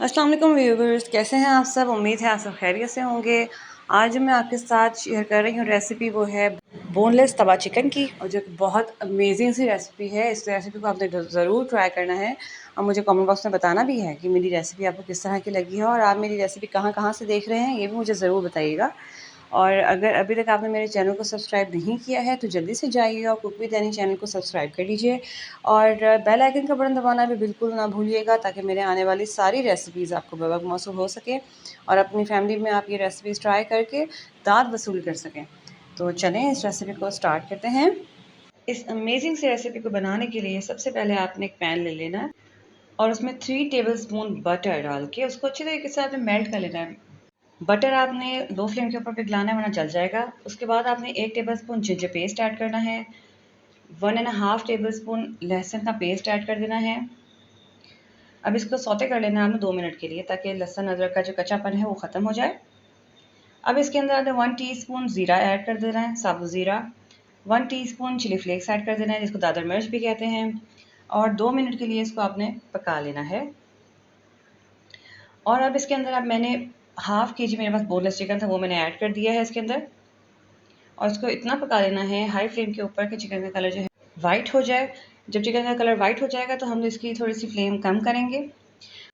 अस्सलाम वालेकुम व्यूवर्स, कैसे हैं आप सब। उम्मीद है आप सब खैरियत से होंगे। आज मैं आपके साथ शेयर कर रही हूँ रेसिपी, वो है बोनलेस तवा चिकन की, और जो बहुत अमेजिंग सी रेसिपी है। इस रेसिपी को आपने ज़रूर ट्राई करना है और मुझे कमेंट बॉक्स में बताना भी है कि मेरी रेसिपी आपको किस तरह की लगी है और आप मेरी रेसिपी कहाँ कहाँ से देख रहे हैं, ये भी मुझे ज़रूर बताइएगा। और अगर अभी तक आपने मेरे चैनल को सब्सक्राइब नहीं किया है तो जल्दी से जाइए और कुक विद एनी चैनल को सब्सक्राइब कर लीजिए और बेल आइकन का बटन दबाना भी बिल्कुल ना भूलिएगा, ताकि मेरे आने वाली सारी रेसिपीज़ आपको बवक्त मौसूल हो सके और अपनी फैमिली में आप ये रेसिपीज़ ट्राई करके दाद वसूल कर सकें। तो चलें इस रेसिपी को स्टार्ट करते हैं। इस अमेजिंग सी रेसिपी को बनाने के लिए सबसे पहले आपने एक पैन ले लेना है और उसमें 3 टेबलस्पून बटर डाल के उसको अच्छी तरीके से आपने मेल्ट कर लेना है। बटर आपने लो फ्लेम के ऊपर पिघलाना है वरना जल जाएगा। उसके बाद आपने 1 टेबलस्पून जिंजर पेस्ट ऐड करना है, 1.5 टेबलस्पून लहसुन का पेस्ट ऐड कर देना है। अब इसको सौते कर लेना है आपने 2 मिनट के लिए, ताकि लहसुन अदरक का जो कच्चापन है वो ख़त्म हो जाए। अब इसके अंदर आपने 1 टीस्पून ज़ीरा ऐड कर देना है, साबुत ज़ीरा। 1 टीस्पून चिली फ्लेक्स ऐड कर देना है, जिसको दादर मिर्च भी कहते हैं, और 2 मिनट के लिए इसको आपने पका लेना है। और अब इसके अंदर अब मैंने हाफ़ के जी मेरे पास बोनलेस चिकन था, वो मैंने ऐड कर दिया है इसके अंदर, और इसको इतना पका लेना है हाई फ्लेम के ऊपर कि चिकन का कलर जो है वाइट हो जाए। जब चिकन का कलर वाइट हो जाएगा तो हम इसकी थोड़ी सी फ्लेम कम करेंगे।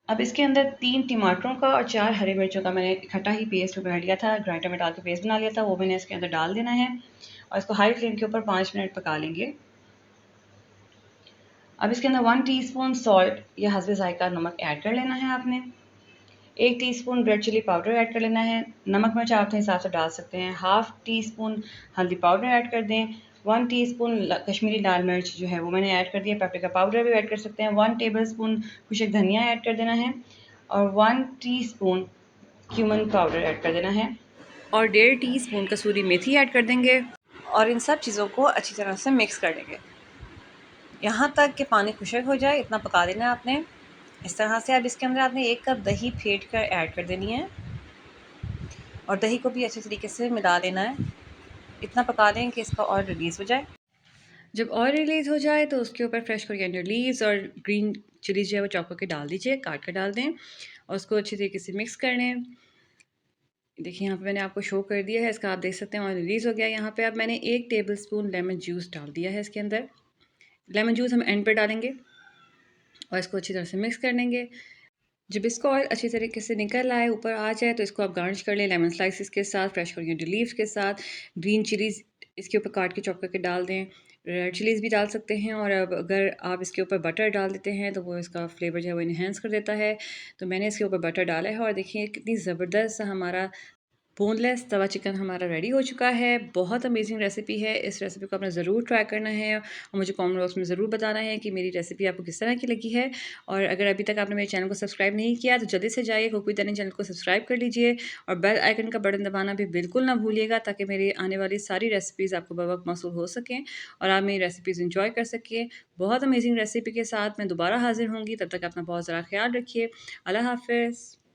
अब इसके अंदर 3 टमाटरों का और 4 हरी मिर्चों का मैंने इकट्ठा ही पेस्ट बना लिया था, ग्राइंडर में डाल के पेस्ट बना लिया था, वो मैंने इसके अंदर डाल देना है और इसको हाई फ्लेम के ऊपर 5 मिनट पका लेंगे। अब इसके अंदर 1 टीस्पून सॉल्ट या हस्बे ज़ायका नमक ऐड कर लेना है आपने। 1 teaspoon red chilli powder add कर लेना है। नमक मिर्च आप अपने हिसाब से डाल सकते हैं। हाफ़ टीस्पून हल्दी पाउडर ऐड कर दें। 1 टीस्पून कश्मीरी लाल मिर्च जो है वो मैंने ऐड कर दिया। पेपरिका पाउडर भी ऐड कर सकते हैं। 1 टेबलस्पून खुशक धनिया ऐड कर देना है और 1 टीस्पून क्यूमन पाउडर ऐड कर देना है और 1.5 टीस्पून कसूरी मेथी ऐड कर देंगे और इन सब चीज़ों को अच्छी तरह से मिक्स कर देंगे यहाँ तक कि पानी खुशक हो जाए। इतना पका देना है आपने इस तरह से। अब इसके अंदर आपने 1 कप दही फेंट कर ऐड कर देनी है और दही को भी अच्छे तरीके से मिला देना है। इतना पका दें कि इसका ऑयल रिलीज़ हो जाए। जब ऑयल रिलीज़ हो जाए तो उसके ऊपर फ्रेश कोरिएंडर लीव्स और ग्रीन चिलीज जो है वो चॉप करके डाल दीजिए, काट कर डाल दें और उसको अच्छी तरीके से मिक्स कर लें। देखिए यहाँ पे मैंने आपको शो कर दिया है, इसका आप देख सकते हैं ऑयल रिलीज़ हो गया। यहाँ पे अब मैंने 1 टेबलस्पून लेमन जूस डाल दिया है इसके अंदर। लेमन जूस हम एंड पर डालेंगे और इसको अच्छी तरह से मिक्स कर लेंगे। जब इसका ऑयल अच्छी तरीके से निकल आए, ऊपर आ जाए, तो इसको आप गार्निश कर लें लेमन स्लाइसेस के साथ, फ्रेश कोरिएंडर लीव्स के साथ। ग्रीन चिलीज़ इसके ऊपर काट के चॉप करके डाल दें। रेड चिलीज़ भी डाल सकते हैं और अब अगर आप इसके ऊपर बटर डाल देते हैं तो वो इसका फ्लेवर जो है वो इन्हेंस कर देता है। तो मैंने इसके ऊपर बटर डाला है और देखिए कितनी ज़बरदस्त हमारा बोनलेस तवा चिकन हमारा रेडी हो चुका है। बहुत अमेजिंग रेसिपी है। इस रेसिपी को आपने ज़रूर ट्राई करना है और मुझे कमेंट बॉक्स में ज़रूर बताना है कि मेरी रेसिपी आपको किस तरह की लगी है। और अगर अभी तक आपने मेरे चैनल को सब्सक्राइब नहीं किया तो जल्दी से जाइए कुक विद एनी चैनल को सब्सक्राइब कर लीजिए और बेल आइकन का बटन दबाना भी बिल्कुल ना भूलिएगा, ताकि मेरी आने वाली सारी रेसिपीज़ आपको बवक्त मौसूल हो सकें और आप मेरी रेसिपीज़ इंजॉय कर सकें। बहुत अमेजिंग रेसिपी के साथ मैं दोबारा हाजिर होंगी। तब तक अपना बहुत ज़रा ख्याल रखिए। अल्लाह हाफ़िज़।